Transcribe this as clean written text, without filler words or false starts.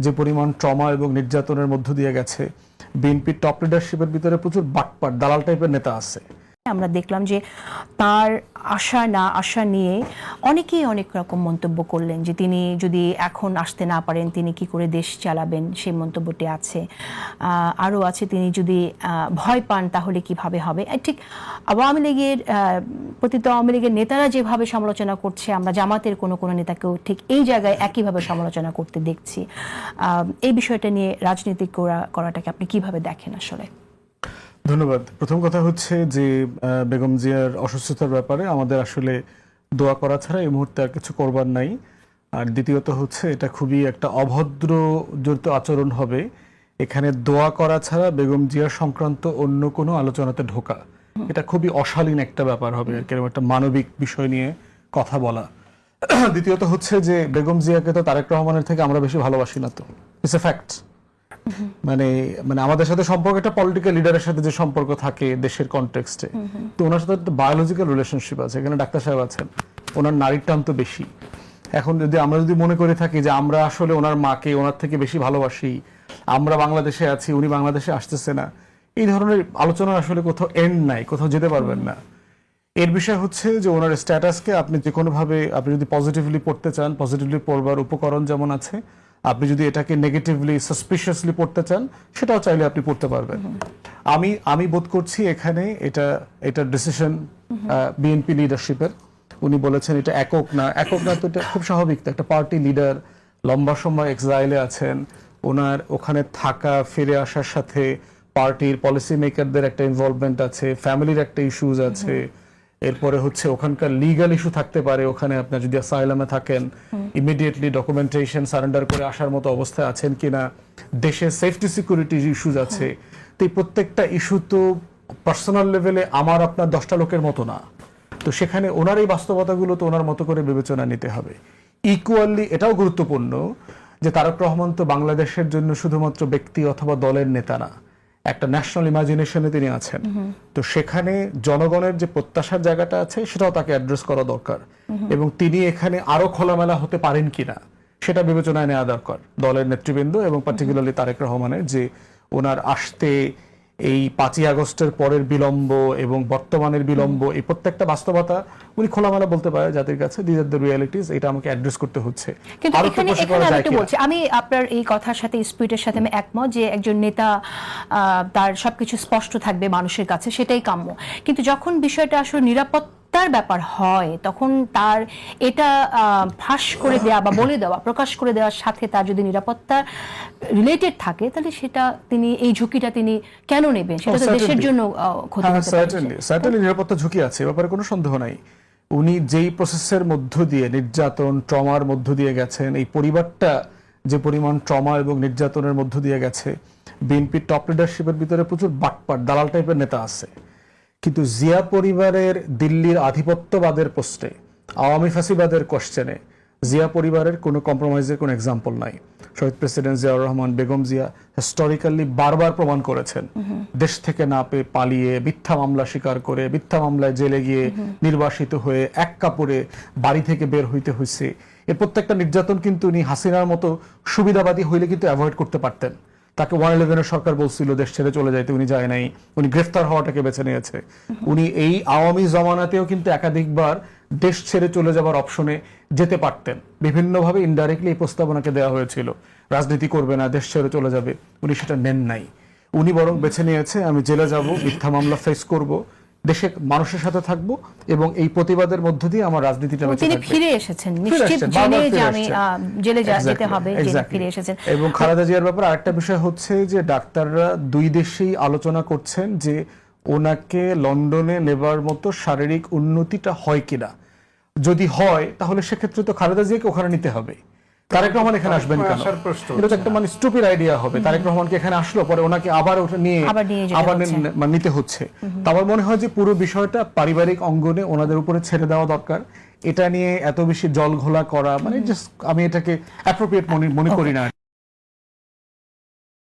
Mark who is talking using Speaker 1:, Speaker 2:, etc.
Speaker 1: যে পরিমাণ ট্রমা এবং নির্যাতনের মধ্য দিয়ে গেছে, বিএনপির টপ লিডারশিপের ভিতরে প্রচুর বাটপাট দালাল টাইপের নেতা আছে।
Speaker 2: আমরা দেখলাম যে তার আশা না আশা নিয়ে অনেকেই অনেক রকম মন্তব্য করলেন যে তিনি যদি এখন আসতে না পারেন তিনি কি করে দেশ চালাবেন, সেই মন্তব্যটি আছে। আরও আছে তিনি যদি ভয় পান তাহলে কিভাবে হবে। ঠিক আওয়ামী লীগের প্রতিত আওয়ামী লীগের নেতারা যেভাবে সমালোচনা করছে, আমরা জামাতের কোনো কোনো নেতাকেও ঠিক এই জায়গায় একইভাবে সমালোচনা করতে দেখছি। এই বিষয়টা নিয়ে রাজনীতি করাটাকে আপনি কিভাবে দেখেন আসলে?
Speaker 1: ধন্যবাদ। প্রথম কথা হচ্ছে যে বেগম জিয়ার অসুস্থতার ব্যাপারে আমাদের আসলে দোয়া করা ছাড়া এই মুহূর্তে আর কিছু করবার নাই। আর দ্বিতীয়ত হচ্ছে এটা খুবই একটা অভদ্র জড়িত আচরণ হবে এখানে দোয়া করা ছাড়া বেগম জিয়া সংক্রান্ত অন্য কোনো আলোচনাতে ঢোকা। এটা খুবই অশালীন একটা ব্যাপার হবে, এরকম একটা মানবিক বিষয় নিয়ে কথা বলা। দ্বিতীয়ত হচ্ছে যে বেগম জিয়াকে তো তারেক রহমানের থেকে আমরা বেশি ভালোবাসি না, তো ইটস এ ফ্যাক্ট। মানে আমাদের সাথে সম্পর্ক একটা পলিটিক্যাল লিডারের সাথে যে সম্পর্ক থাকে দেশের কনটেক্সটে, তো ওনার সাথে একটা বায়োলজিক্যাল রিলেশনশিপ আছে। এখানে ডাক্তার সাহেব আছেন, ওনার নারীর টান তো বেশি। এখন আমরা যদি মনে করে থাকি যে আমরা আসলে ওনার মাকে ওনার থেকে বেশি ভালোবাসি, আমরা বাংলাদেশে আছি উনি বাংলাদেশে আসতেছে না, এই ধরনের আলোচনা আসলে কোথাও এন্ড নাই, কোথাও যেতে পারবেন না। এর বিষয় হচ্ছে যে ওনার স্ট্যাটাসকে আপনি যে কোনোভাবে আপনি যদি পজিটিভলি পড়তে চান, পজিটিভলি পড়বার উপকরণ যেমন আছে, আপনি যদি এটাকে নেগেটিভলি সাসপিশিয়াসলি পড়তে চান সেটাও চাইলে আপনি পড়তে পারবেন। আমি বোধ করছি এখানে এটা ডিসিশন বিএনপি লিডারশিপের। উনি বলেছেন এটা একক না তো এটা খুব স্বাভাবিক। একটা পার্টি লিডার লম্বা সময় এক্সাইলে আছেন, ওনার ওখানে থাকা ফিরে আসার সাথে পার্টির পলিসি মেকারদের একটা ইনভলভমেন্ট আছে, ফ্যামিলির একটা ইস্যুজ আছে, এরপরে হচ্ছে ওখানকার লিগাল ইস্যু থাকতে পারে। ওখানে আপনার যদি অ্যাসাইলামে থাকেন ইমিডিয়েটলি ডকুমেন্টেশন সারেন্ডার করে আসার মতো অবস্থায় আছেন কিনা, দেশের সেফটি সিকিউরিটি ইস্যুজ আছে। তো এই প্রত্যেকটা ইস্যু তো পার্সোনাল লেভেলে আমার আপনার 10টা লোকের মতো না, তো সেখানে ওনার এই বাস্তবতাগুলো তো ওনার মতো করে বিবেচনা নিতে হবে। ইকুয়ালি এটাও গুরুত্বপূর্ণ যে তারেক রহমান তো বাংলাদেশের জন্য শুধুমাত্র ব্যক্তি অথবা দলের নেতা না, একটা ন্যাশনাল ইমাজিনেশনে তিনি আছেন। তো সেখানে জনগণের যে প্রত্যাশার জায়গাটা আছে সেটাও তাকে অ্যাড্রেস করা দরকার, এবং তিনি এখানে আরো খোলামেলা হতে পারেন কিনা সেটা বিবেচনায় নেওয়া দরকার দলের নেতৃবৃন্দ এবং পার্টিকুলারলি তারেক রহমানের। যে ওনার আসতে এই 5ই আগস্টের পরের বিলম্ব এবং বর্তমানের বিলম্ব, এই প্রত্যেকটা বাস্তবতা উনি খোলামেলা বলতে পারে জাতির কাছে, দিস আর দ্য রিয়ালিটিস, এটা আমাকে অ্যাড্রেস করতে হচ্ছে।
Speaker 2: কিন্তু এখানে আমি একটু বলছি, আমি আপনার এই কথার সাথে স্পিরিটের সাথে আমি একমত যে একজন নেতা তার সবকিছু স্পষ্ট থাকবে মানুষের কাছে, সেটাই কাম্য। কিন্তু যখন বিষয়টা আসলে নিরাপত্তার ব্যাপার হয় তখন তার এটা ফাঁস করে দেওয়া বা বলে দেওয়া, প্রকাশ করে দেওয়ার সাথে তার যদি নিরাপত্তা রিলেটেড থাকে তাহলে সেটা তিনি এই ঝুঁকিটা তিনি কেন নেবেন? সেটা তো দেশের জন্য ক্ষতি হতে পারে।
Speaker 1: সার্টেনলি নিরাপত্তা ঝুঁকি আছে, ব্যাপারে কোনো সন্দেহ নাই। উনি যেই প্রসেসের মধ্য দিয়ে নির্যাতন ট্রমার মধ্য দিয়ে গেছেন, এই পরিবারটা যে পরিমাণ ট্রমা এবং নির্যাতনের মধ্য দিয়ে গেছে, বিএনপির টপ লিডারশিপের ভিতরে প্রচুর বাটপাট দালাল টাইপের নেতা আছে। কিন্তু জিয়া পরিবারের দিল্লির আধিপত্যবাদের পোস্টে, আওয়ামী ফাঁসিবাদের কোশ্চেনে জিয়া পরিবারের কোনো কম্প্রোমাইজের কোনো এক্সাম্পল নাই। শহীদ প্রেসিডেন্ট জিয়াউর রহমান, বেগম জিয়া হিস্টোরিক্যালি বারবার প্রমাণ করেছেন দেশ থেকে না পেয়ে পালিয়ে, মিথ্যা মামলা স্বীকার করে, মিথ্যা মামলায় জেলে গিয়ে নির্বাসিত হয়ে এক কাপড়ে বাড়ি থেকে বের হইতে হয়েছে। এর প্রত্যেকটা নির্যাতন কিন্তু উনি হাসিনার মতো সুবিধাবাদী হইলে কিন্তু অ্যাভয়েড করতে পারতেন। তাকে 111 সরকার বলছিল দেশ ছেড়ে চলে যাইতে, উনি যায় নাই, উনি গ্রেফতার হওয়াটাকে বেছে নিয়েছে। উনি এই আওয়ামী জমানাতেও কিন্তু একাধিকবার দেশ ছেড়ে চলে যাবার অপশনে যেতে পারতেন। বিভিন্নভাবে ইনডাইরেক্টলি এই প্রস্তাবনাকে দেওয়া হয়েছিল, রাজনীতি করবে না, দেশ ছেড়ে চলে যাবে। উনি সেটা নেন নাই। উনি বরং বেছে নিয়েছে আমি জেলে যাব, মিথ্যা মামলা ফেস করব, দেশে মানুষের সাথে থাকবো এবং এই প্রতিবাদের মধ্য দিয়ে আমার রাজনীতিটা বেঁচে থাকবে।
Speaker 2: তিনি ফিরে এসেছেন নিশ্চিত জেনে যে আমি জেলে যেতে হবে, ফিরে এসেছেন।
Speaker 1: এবং খালেদা জিয়ার ব্যাপারে আরেকটা বিষয় হচ্ছে যে ডাক্তাররা দুই দেশেই আলোচনা করছেন যে ওনাকে লন্ডনে নেবার মতো শারীরিক উন্নতিটা হয় কিনা। যদি হয় তাহলে সেক্ষেত্রে তো খালেদা জিয়াকে ওখানে নিতে হবে, তারেক রহমান এখানে আসবেন কেন? এটা তো একটা স্টুপিড আইডিয়া হবে। তারেক রহমানকে এখানে আসলো পরে ওনাকে আবার ওটা নিয়ে আবার নিতে হচ্ছে। তো আমার মনে হয় যে পুরো বিষয়টা পারিবারিক অঙ্গনে ওনাদের উপরে ছেড়ে দেওয়া দরকার। এটা নিয়ে এত বেশি জল ঘোলা করা আমি এটাকে অ্যাপ্রোপ্রিয়েট মনে করি না।